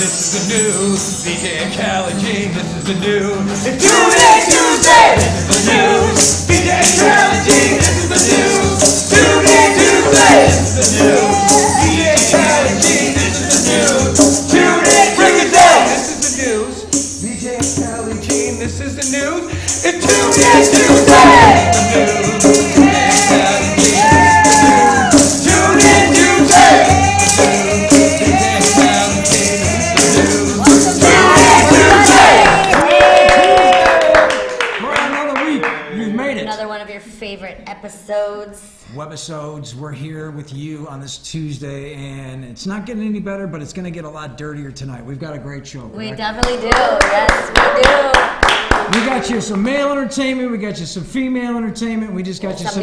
This is the news. DJ Kelley King, this is the news. It's Tuesday. This is the news. DJ Kelley King, this is the news. Tuesday. This is the news. DJ Kelley King, this is the news. Break it down. This is the news. DJ Kelley King, this is the news. It's Tuesday. The news. Favorite episodes. Webisodes. We're here with you on this Tuesday, and it's not getting any better, but it's going to get a lot dirtier tonight. We've got a great show. We definitely do. Yes, we do. We got you some male entertainment. We got you some female entertainment. We just got you some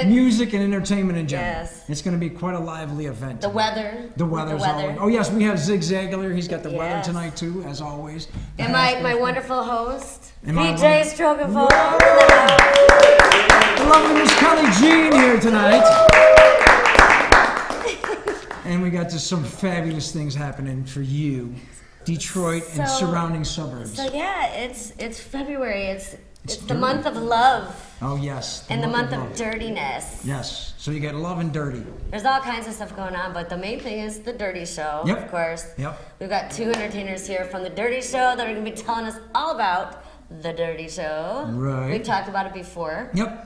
music and entertainment in general. Yes. It's going to be quite a lively event. The weather. The weather's always. Oh yes, we have Zig Zagler. He's got the weather tonight too, as always. And my wonderful host, PJ Strokenfold. The lovely Miss Kelley Jean here tonight. And we got just some fabulous things happening for you, Detroit and surrounding suburbs. So yeah, it's February. It's the month of love. Oh yes. And the month of dirtiness. Yes. So you got love and dirty. There's all kinds of stuff going on, but the main thing is the Dirty Show, of course. Yep. We've got two entertainers here from the Dirty Show that are going to be telling us all about the Dirty Show. Right. We've talked about it before. Yep.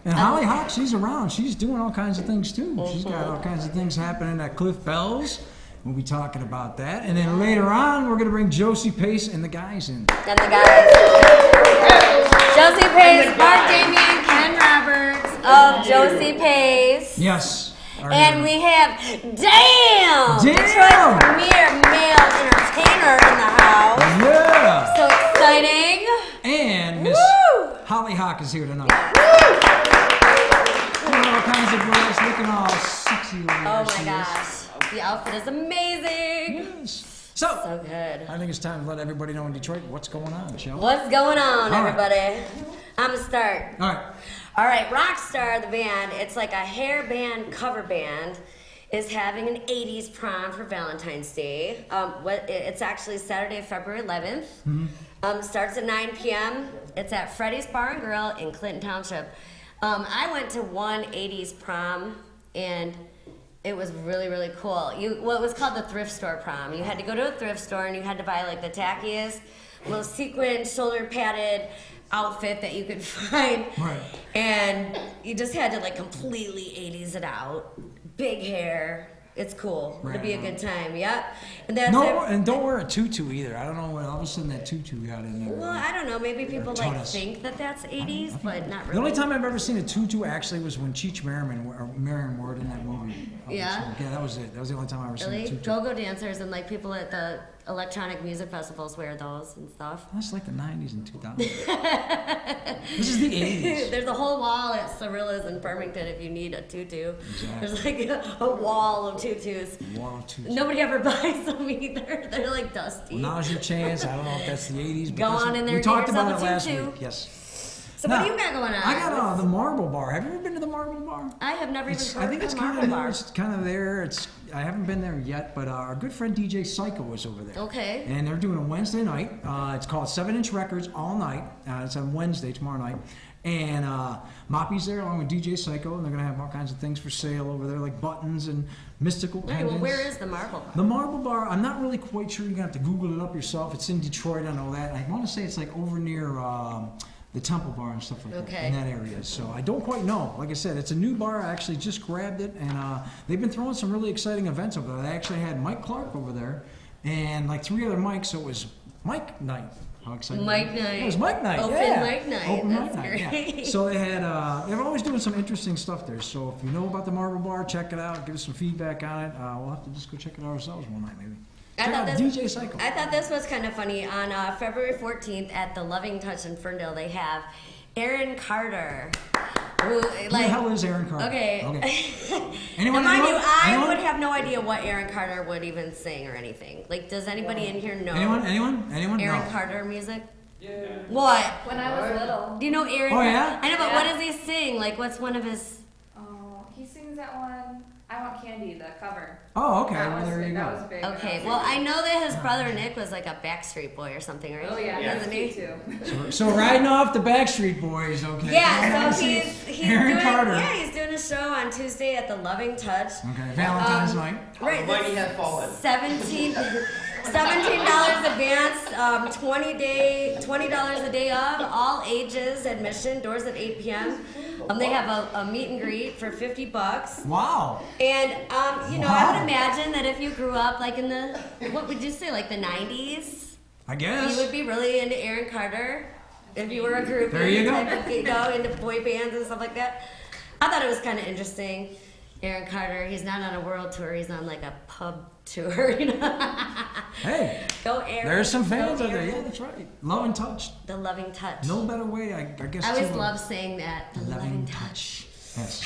And Holly Hawk, she's around. She's doing all kinds of things too. She's got all kinds of things happening at Cliff Bell's. We'll be talking about that. And then later on, we're going to bring Josie Pace and the guys in. And the guys. Josie Pace, Mark Damian, Ken Roberts of Josie Pace. Yes. And we have Detroit's premier male entertainer in the house. Yeah. So exciting. And Miss Holly Hawk is here tonight. All kinds of girls looking all sexy. Oh my gosh. The outfit is amazing. Yes. So good. I think it's time to let everybody know in Detroit what's going on, Shell. What's going on, everybody? I'm going to start. All right, Rockstar, the band, it's like a hair band cover band, is having an 80s prom for Valentine's Day. It's actually Saturday, February 11th. Mm-hmm. Starts at 9 p.m. It's at Freddy's Bar and Grill in Clinton Township. I went to one 80s prom, and it was really, really cool. It was called the thrift store prom. You had to go to a thrift store, and you had to buy like the tackiest, most sequined, shoulder padded outfit that you could find. Right. And you just had to like completely 80s it out. Big hair. It's cool. It'll be a good time. Yep. And that's and don't wear a tutu either. I don't know when all of a sudden that tutu got in there. Well, I don't know. Maybe people think that that's 80s, but not really. The only time I've ever seen a tutu actually was when Cheech Marin wore it in that movie. Yeah. Yeah, that was it. That was the only time I ever seen a tutu. Go-go dancers and like people at the electronic music festivals wear those and stuff. That's like the 90s and 2000s. This is the 80s. There's a whole wall at Cirilla's in Farmington if you need a tutu. Exactly. There's like a wall of tutus. Nobody ever buys them either. They're like dusty. Well, now's your chance. I don't know if that's the 80s. But Go on in there. We talked about it last week. Yes. So what do you got going on? I got the Marble Bar. Have you ever been to the Marble Bar? I have never even heard I think of it's the kind Marble of Bar. It's kind of there. I haven't been there yet, but our good friend DJ Psycho is over there. Okay. And they're doing a Wednesday night. It's called 7-Inch Records all night. It's on Wednesday, tomorrow night. And Moppy's there along with DJ Psycho, and they're going to have all kinds of things for sale over there, like buttons and mystical pendants. Well, where is the Marble Bar? The Marble Bar, I'm not really quite sure. You're going to have to Google it up yourself. It's in Detroit, I know that. I want to say it's like over near the Temple Bar and stuff like that, in that area. So I don't quite know. Like I said, it's a new bar. I actually just grabbed it, and they've been throwing some really exciting events over there. They actually had Mike Clark over there, and like 3 other mics, so it was Mike night. How exciting! Mike night. It was Mike night. Open Mike night. Open That's Mike great. night. Yeah. So they had. They're always doing some interesting stuff there. So if you know about the Marble Bar, check it out. Give us some feedback on it. We'll have to just go check it out ourselves one night, maybe. DJ Cycle. I thought this was kind of funny. On February 14th at the Loving Touch in Ferndale, they have Aaron Carter. Who the hell is Aaron Carter? Okay. Anyone? I would have no idea what Aaron Carter would even sing or anything. Like, does anybody in here know? Anyone? Aaron Carter music? Yeah. What? When I was little. Do you know Aaron? Oh, yeah? I know, but what does he sing? Like, what's one of his... Oh, he sings that one. I Want Candy, the cover. Oh, okay. That Well, was, there you that go. was big. Okay, well, I know that his brother Nick was like a Backstreet Boy or something, right? Oh yeah, Isn't that's he? cute too. So riding off the Backstreet Boys, okay. Yeah, so he's Aaron doing Carter. yeah, he's doing a show on Tuesday at the Loving Touch. Okay, Valentine's night. Right, mighty have fallen. $17 advance, $20 a day of, all ages, admission, doors at 8 p.m. They have a meet and greet for $50. Wow. And you know, I Wow. would imagine that if you grew up like in the, what would you say, like the 90s, I you guess. would be really into Aaron Carter. If you were a group, There you go. type of, you know, into boy bands and stuff like that. I thought it was kind of interesting. Aaron Carter, he's not on a world tour, he's on like a pub tour, you know. Hey, Go Aaron. there's some fans Go out there. Aaron. Yeah, that's right. Loving Touch. The Loving Touch. No better way, I guess. I always to, love saying that. The Loving Touch. Yes.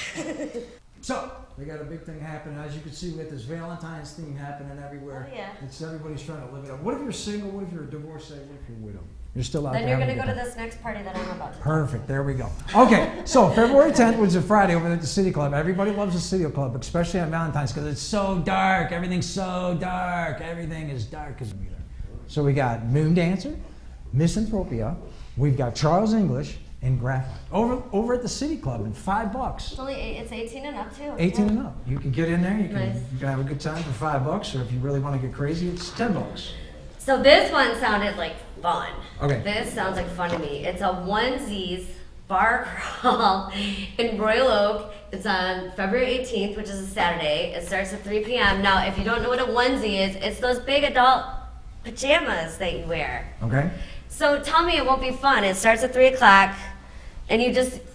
So, we got a big thing happening. As you can see, with this Valentine's thing happening everywhere. Oh, yeah. It's everybody's trying to live it up. What if you're single? What if you're divorced? What if you're a widow? You're still out Then there. you're having gonna a go good to time. this next party that I'm about to. Perfect. There we go. Okay, so February 10th was a Friday over at the City Club. Everybody loves the City Club, especially on Valentine's, because it's so dark. Everything's so dark. Everything is dark as we there. So we got Moon Dancer, Misanthropia. We've got Charles English and Graphite over at the City Club in $5. It's only it's 18 and up too. 18 Yeah. and up. You can get in there. You Nice. can have a good time for $5, or if you really want to get crazy, it's $10. So this one sounded like fun. Okay. This sounds like fun to me. It's a onesies bar crawl in Royal Oak. It's on February 18th, which is a Saturday. It starts at 3 p.m. Now, if you don't know what a onesie is, it's those big adult pajamas that you wear. Okay. So tell me it won't be fun. It starts at 3 o'clock, and you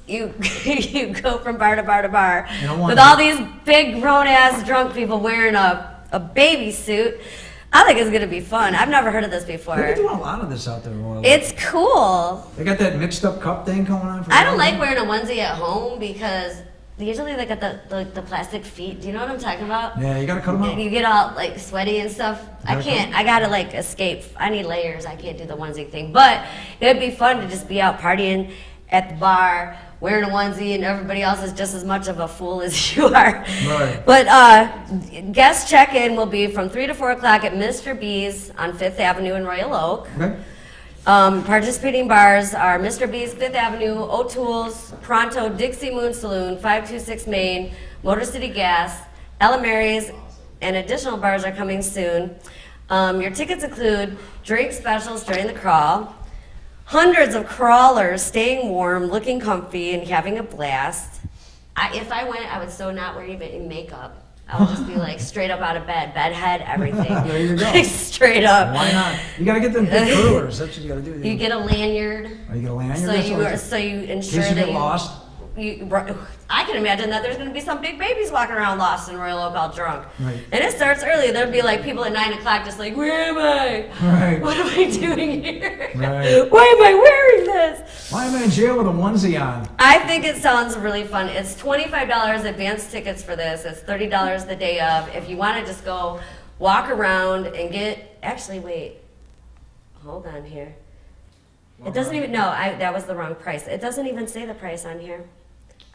you go from bar to bar to bar In a onesie. with all these big grown ass drunk people wearing a baby suit. I think it's gonna be fun. I've never heard of this They're before. doing a lot of this out there. in Royal Oak. It's cool. They got that mixed up cup thing going on. For I don't Royal like Oak. wearing a onesie at home because usually they got the plastic feet. Do you know what I'm talking about? Yeah, you gotta cut them out. And you get all like sweaty and stuff. I Gotta can't. I gotta like escape. I need layers. I can't do the onesie thing. But it'd be fun to just be out partying at the bar, wearing a onesie, and everybody else is just as much of a fool as you are. Right. But guest check-in will be from 3 to 4 o'clock at Mr. B's on 5th Avenue in Royal Oak. Okay. Participating bars are Mr. B's, 5th Avenue, O'Toole's, Pronto, Dixie Moon Saloon, 526 Main, Motor City Gas, Ella Mary's, and additional bars are coming soon. Your tickets include drink specials during the crawl, hundreds of crawlers staying warm, looking comfy, and having a blast. If I went, I would so not wear even makeup. I would just be like straight up out of bed, bedhead, everything. There you go. Like, straight up. Why not? You gotta get them big curlers. That's what you gotta do. You get a lanyard. Oh, you get a lanyard. So That's you all are, right. so you In ensure case you that get lost. I can imagine that there's going to be some big babies walking around lost in Royal Oak all drunk. Right. And it starts early. There'll be like people at 9 o'clock just like, where am I? Right. What am I doing here? Right. Why am I wearing this? Why am I in jail with a onesie on? I think it sounds really fun. It's $25 advance tickets for this. It's $30 the day of. If you want to just go walk around and get, actually, wait, hold on here. It doesn't even, no, that was the wrong price. It doesn't even say the price on here.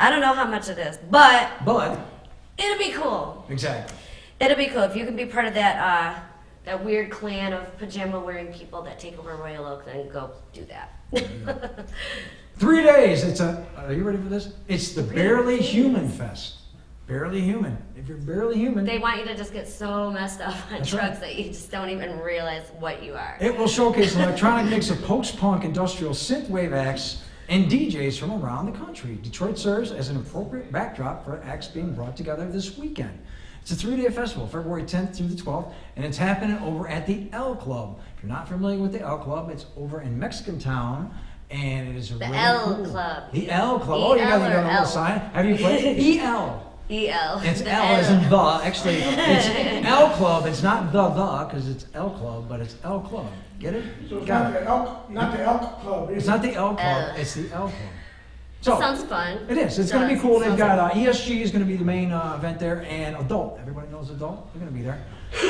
I don't know how much it is, but But it'll be cool. exactly. It'll be cool if you can be part of that that weird clan of pajama wearing people that take over Royal Oak. Then go do that. 3 days. Are you ready for this? It's the Barely Human Fest. Barely human. If you're barely human, They want you to just get so messed up on That's drugs right. that you just don't even realize what you are. it will showcase an electronic mix of post-punk, industrial, synthwave acts, and DJs from around the country. Detroit serves as an appropriate backdrop for acts being brought together this weekend. It's a 3-day festival, February 10th through the 12th, and it's happening over at the L Club. If you're not familiar with the L Club, it's over in Mexican Town, and it is The really L cool. Club. The L Club. Oh, you got E-L a or little L? sign. Have you played EL? E-L. It's The L as in the. Actually, it's L Club. It's not the because it's L Club, but it's L Club. Get it? So it's Got it. not the elk club. It's not the L Club. L. It's the L Club. So Sounds fun. it is. It's going to be Does. cool. They've Sounds got ESG is going to be the main event there, and Adult. Everybody knows Adult. They're going to be there.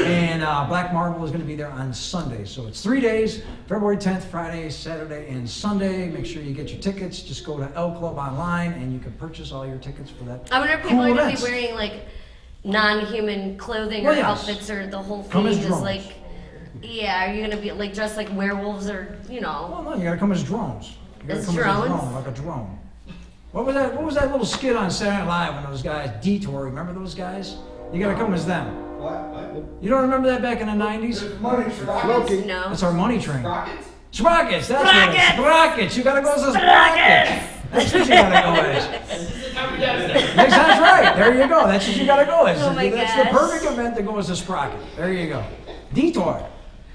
And Black Marble is going to be there on Sunday. So it's 3 days, February 10th, Friday, Saturday, and Sunday. Make sure you get your tickets. Just go to L Club online, and you can purchase all your tickets for that. I wonder if people cool are going to events. be wearing like non-human clothing Well, or yes. outfits, or the whole Come thing as is drones. like, yeah, are you gonna be like dressed like werewolves or Well, no, you gotta come as drones. You gotta As come drones? as a drone, like a drone. What was that? What was that little skit on Saturday Night Live when those guys, Detour, remember those guys? You gotta come as them. What? You don't remember that back in the 90s? Money Sprockets. no? That's our money train. Sprockets? Sprockets, that's what it is. Sprockets, you gotta go as a sprocket. That's what you gotta go as. Yes, that's right. There you go. That's what you gotta go as. Oh my That's the gosh. perfect event to go as a sprocket. There you go. Detour.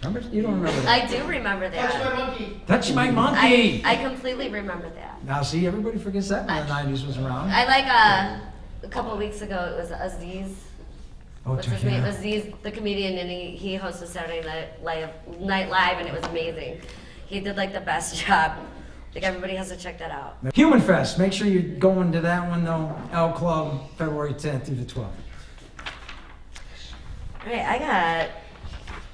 Remember? You don't remember that? I do remember Touch that. my monkey. Touch my monkey. I completely remember that. Now see, everybody forgets that when the 90s was around. I like a couple of weeks ago it was Aziz. Oh, What's his name? Aziz, the comedian, and he hosted Saturday Night Live, and it was amazing. He did like the best job. Like everybody has to check that out. Human Fest. Make sure you're going to that one though. L Club, February 10th through the 12th. All right, I got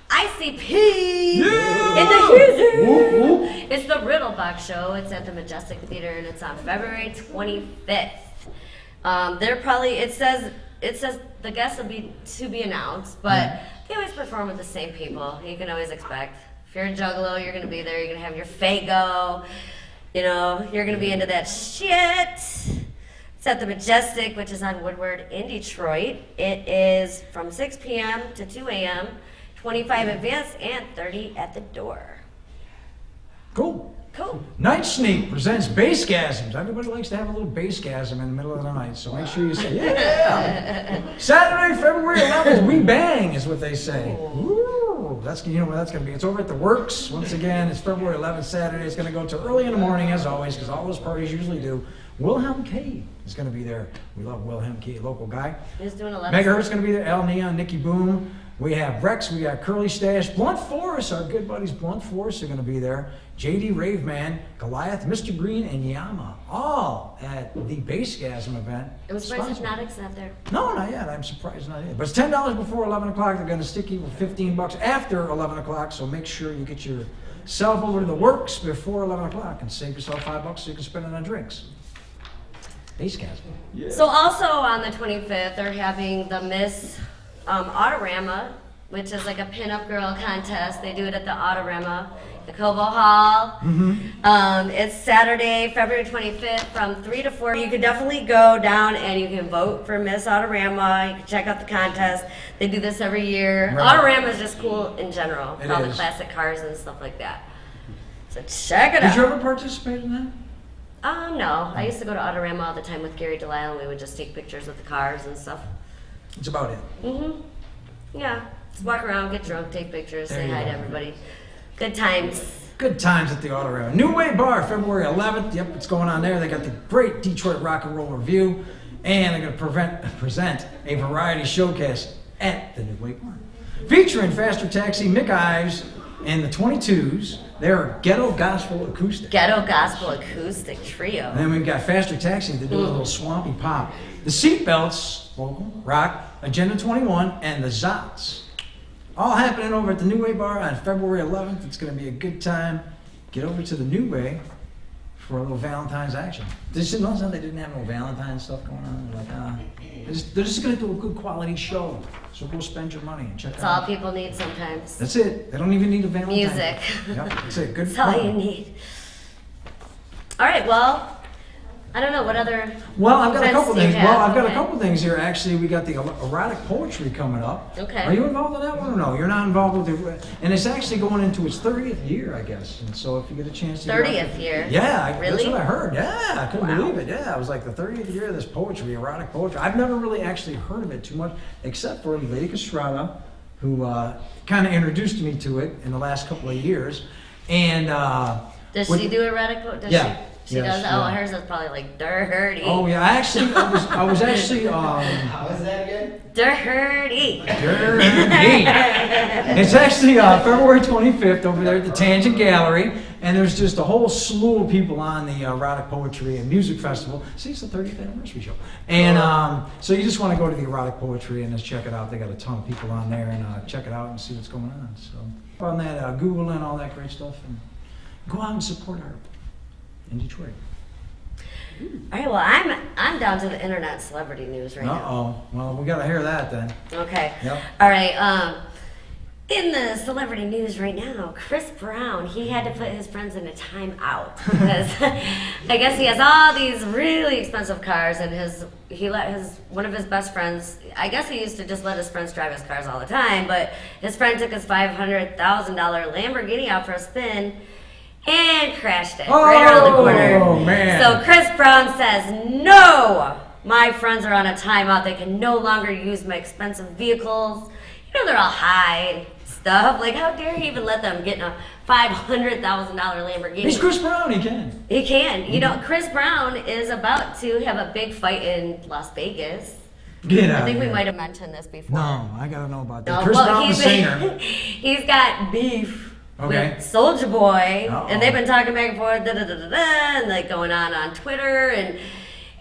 ICP in the Houston. It's the Riddlebox show. It's at the Majestic Theater, and it's on February 25th. They're probably it says the guests will be to be announced, but they always perform with the same people. You can always expect. If you're a juggalo, you're gonna be there. You're gonna have your Fago. You're gonna be into that shit. It's at the Majestic, which is on Woodward in Detroit. It is from 6 p.m. to 2 a.m., 25 advance and 30 at the door. Cool. Cool. Night Sneak presents Bassgasms. Everybody likes to have a little bassgasm in the middle of the night, so make sure you say, yeah! Saturday, February 11th, we bang, is what they say. Ooh, that's, you know what that's going to be. It's over at the Works. Once again, it's February 11th, Saturday. It's going to go to early in the morning, as always, because all those parties usually do. Wilhelm K is going to be there. We love Wilhelm K, local guy. He's doing 11. Megahertz going to be there. Al Neon, Nikki Boom. We have Rex, we got Curly Stash, Blunt Force, our good buddies Blunt Force are going to be there. JD Raveman, Goliath, Mr. Green, and Yama, all at the Bassgasm event. It was surprised Hypnotic's not there. No, not yet. I'm surprised not yet. But it's $10 before 11 o'clock. They're going to stick you with $15 after 11 o'clock, so make sure you get yourself over to the Works before 11 o'clock and save yourself $5 so you can spend it on drinks. Bassgasm. Yeah. So also on the 25th, they're having the Miss Auto Rama, which is like a pinup girl contest. They do it at the Auto Rama, the Covo Hall. It's Saturday, February 25th from 3 to 4. You can definitely go down and you can vote for Miss Auto Rama. You can check out the contest. They do this every year. Right. Auto Rama is just cool in general, with It all the is. classic cars and stuff like that. So check it Did out. you ever participate in that? No. I used to go to Autorama all the time with Gary Delisle, and we would just take pictures with the cars and stuff. That's about it. Yeah. Just walk around, get drunk, take pictures, There say you hi go. to everybody. Good times. Good times at the Auto Rama. New Way Bar, February 11th. Yep, it's going on there. They got the great Detroit Rock and Roll Review, and they're going to present a variety showcase at the New Way Bar. Featuring Faster Taxi, Mick Ives, and the 22s. They're Ghetto Gospel Acoustic. Ghetto Gospel Acoustic Trio. And then we've got Faster Taxi to do a little swampy pop. The Seatbelts, vocal, rock, Agenda 21, and the Zots. All happening over at the New Way Bar on February 11th. It's going to be a good time. Get over to the New Way for a little Valentine's action. Did you notice how they didn't have no Valentine's stuff going on? They're like, they're just going to do a good quality show. So go spend your money and check That's it all out. people need sometimes. That's it. They don't even need a Valentine. Music. Yep, that's it. Good That's all you fun. need. All right, well, I don't know, what other Well, I've got a events couple do you things. have? Well, I've got a Okay. couple things here. Actually, we got the erotic poetry coming up. Okay. Are you involved in that one or no? You're not involved with it. And it's actually going into its 30th year, I guess. And so if you get a chance to get out 30th there- year? Yeah, that's Really? what I heard. Yeah, I couldn't Wow. believe it. Yeah, it was like the 30th year of this poetry, erotic poetry. I've never really actually heard of it too much, except for Lady Castrata, who kind of introduced me to it in the last couple of years. And Does what- she do erotic poetry? Does Yeah. She Yes, does? yeah. Oh, hers is probably like dirty. Oh yeah, I was actually How is that again? Dirty. Dirty. It's actually February 25th over there at the Tangent Gallery, and there's just a whole slew of people on the Erotic Poetry and Music Festival. See, it's the 30th anniversary show. And so you just want to go to the Erotic Poetry and just check it out. They got a ton of people on there, and check it out and see what's going on. So on that, Google and all that great stuff, and go out and support art in Detroit. All right, well, I'm down to the internet celebrity news right now. Uh-oh. Well, we gotta hear that then. Okay. Yep. All right. In the celebrity news right now, Chris Brown, he had to put his friends in a timeout because I guess he has all these really expensive cars, and he let one of his best friends. I guess he used to just let his friends drive his cars all the time, but his friend took his $500,000 Lamborghini out for a spin and crashed it right around the corner. Oh man! So Chris Brown says, "No, my friends are on a timeout. They can no longer use my expensive vehicles. You know they're all high and stuff. Like, how dare he even let them get in a $500,000 Lamborghini?" He's Chris Brown. He can. He can. You know, Chris Brown is about to have a big fight in Las Vegas. Get out I think of we here. might have mentioned this before. No, I gotta know about that. No, Chris well, Brown, the singer. he's got beef Okay. with Soulja Boy, Uh-oh. and they've been talking back and forth, and like going on Twitter, and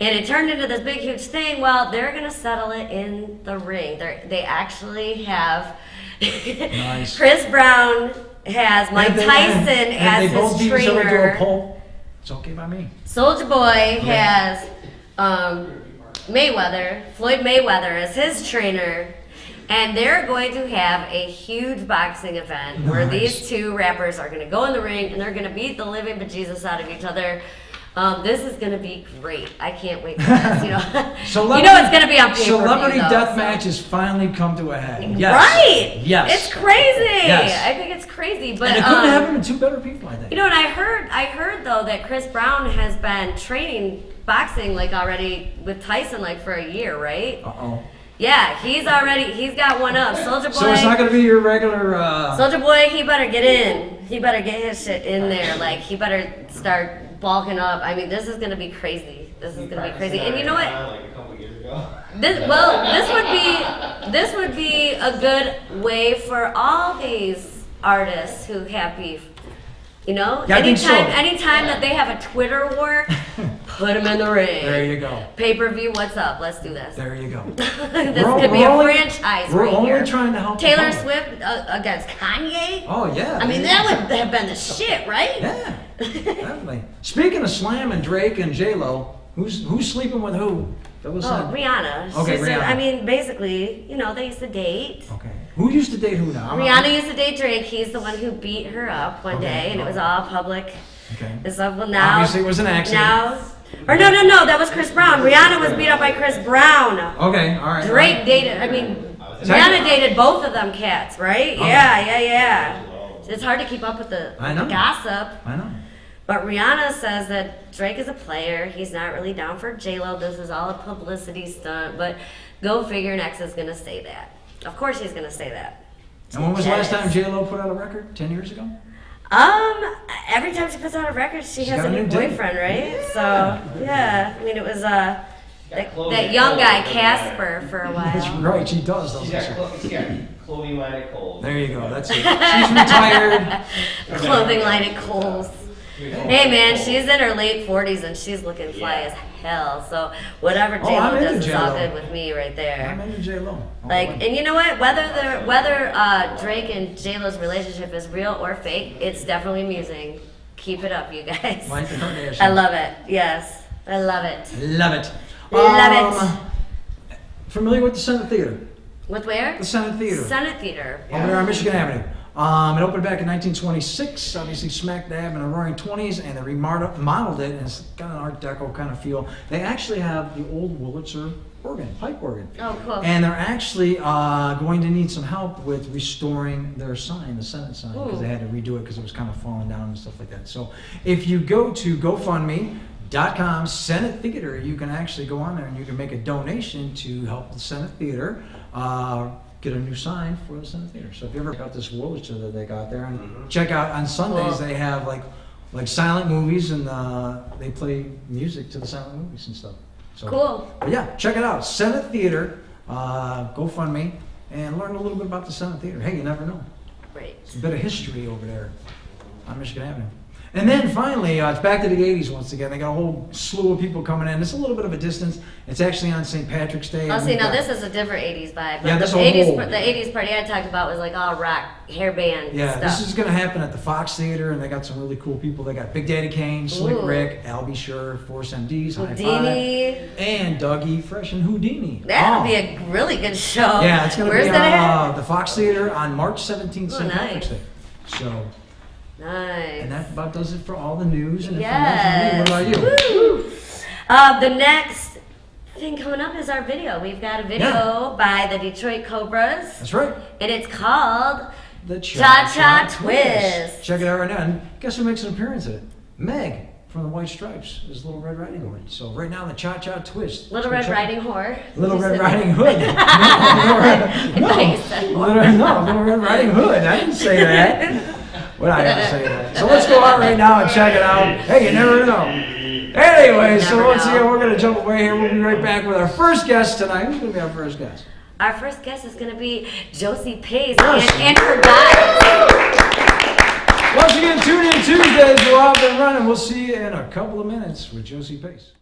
it turned into this big, huge thing. Well, they're gonna settle it in the ring. They actually have Nice. Chris Brown has Mike Tyson as they both his beat each other to a trainer. pulp. It's okay by me. Soulja Boy has Floyd Mayweather as his trainer, and they're going to have a huge boxing event where Nice. these two rappers are going to go in the ring and they're going to beat the living bejesus out of each other. This is going to be great. I can't wait for this. You know, you know it's going to be on pay-per-view. Celebrity though, death so. match has finally come to a head. Yes. Right? Yes. It's crazy. Yes. I think it's crazy, but And it couldn't happen to two better people, I think. you know, and I heard though that Chris Brown has been training boxing like already with Tyson like for a year, right? Uh-oh. Yeah, he's got one up. Soulja Boy. So it's not going to be your regular... Soulja Boy, he better get in. He better get his shit in there. Like, he better start bulking up. I mean, this is gonna be crazy. This is gonna be crazy. And you know what? Like a couple years ago. This would be a good way for all these artists who have beef. You know, Yeah, I think so. anytime that they have a Twitter war, put them in the ring. There you go. Pay-per-view, what's up? Let's do this. There you go. This could be a franchise We're right only here. trying to help the Taylor public. Swift against Kanye. Oh, yeah. I mean, that would have been the shit, right? Yeah, definitely. Speaking of Slam and Drake and J-Lo, who's sleeping with who? Fill us Oh, in. Rihanna. Okay, She's Rihanna. I mean, basically, you know, they used to date. Okay. Who used to date who now? Rihanna used to date Drake. He's the one who beat her up one Okay. day, and it was all public. Okay. And stuff. Well, now Obviously, it was an accident. Now, or no, that was Chris Brown. Rihanna was beat up by Chris Brown. Okay, all right. Drake dated. I mean, Rihanna dated both of them cats, right? Okay. Yeah. It's hard to keep up with the I know. gossip. I know. But Rihanna says that Drake is a player. He's not really down for J-Lo. This is all a publicity stunt. But go figure, an ex is gonna say that. Of course, she's gonna say that. And when was the last Yes. time J-Lo put out a record? 10 years ago? Every time she puts out a record, she has got a a new new date. boyfriend, right? So, yeah. I mean, it was that clothing young guy, line. Casper, for a That's while. right, she does, She's doesn't got, she? she's got clothing line at Kohl's. There you go, that's it. She's retired. Clothing line at Kohl's. Hey, man, she's in her late 40s and she's looking fly as hell. So, whatever Oh, I'm J-Lo into does is all J-Lo. good with me right there. I'm into J-Lo. Like, and you know what? Whether Drake and J-Lo's relationship is real or fake, it's definitely amusing. Keep it up, you guys. Like the Kardashians. I love it. Yes, I love it. Love it. Love Familiar with the Senate Theater? With where? The Senate Theater. Senate Theater. Over there on Michigan Avenue. It opened back in 1926, obviously smack dab in the roaring 20s, and they remodeled it, and it's got an Art Deco kind of feel. They actually have the old Wurlitzer organ, pipe organ. Oh, cool. And they're actually going to need some help with restoring their sign, the Senate sign, because Ooh. they had to redo it because it was kind of falling down and stuff like that. So if you go to GoFundMe.com Senate Theater, you can actually go on there and you can make a donation to help the Senate Theater get a new sign for the Senate Theater. So if you ever got this Wurlitzer that they got there, and check out on Sundays Cool. they have like silent movies, and they play music to the silent movies and stuff. So, Cool. But yeah, check it out, Senate Theater. GoFundMe, and learn a little bit about the Senate Theater. Hey, you never know. Great. It's a bit of history over there on Michigan Avenue. And then finally, it's back to the 80s once again. They got a whole slew of people coming in. It's a little bit of a distance. It's actually on St. Patrick's Day. Oh, see, now this is a different 80s vibe. Yeah, this the whole 80s party I talked about was like all rock, hair band Yeah, stuff. this is going to happen at the Fox Theater, and they got some really cool people. They got Big Daddy Kane, Slick Ooh. Rick, Albie Sure, Force MDs, High Houdini. Five, and Dougie Fresh and Houdini. That'll be a really good show. Yeah, it's going to Where's be that at? the Fox Theater on March 17th, St. nice. Patrick's Day. So, Nice. and that about does it for all the news and Yes. information. What about you? Woo. The next thing coming up is our video. We've got a video by the Detroit Cobras, That's right. and it's called The Cha-Cha Twist. Check it out right now. And guess who makes an appearance in it? Meg from the White Stripes is Little Red Riding Hood. So right now, the Cha-Cha Twist. Little So Red check- Riding Whore. Little Red Riding Hood. I thought you said Little Red Riding Hood. I didn't say that. Well, I didn't say that. So let's go out right now and check it out. Hey, you never know. Anyway, so Never let's see. know. We're going to jump away here. We'll be right back with our first guest tonight. Who's going to be our first guest? Our first guest is going to be Josie Pace Yes. and her guys. Once again, tune in Tuesdays. We're off and running. We'll see you in a couple of minutes with Josie Pace.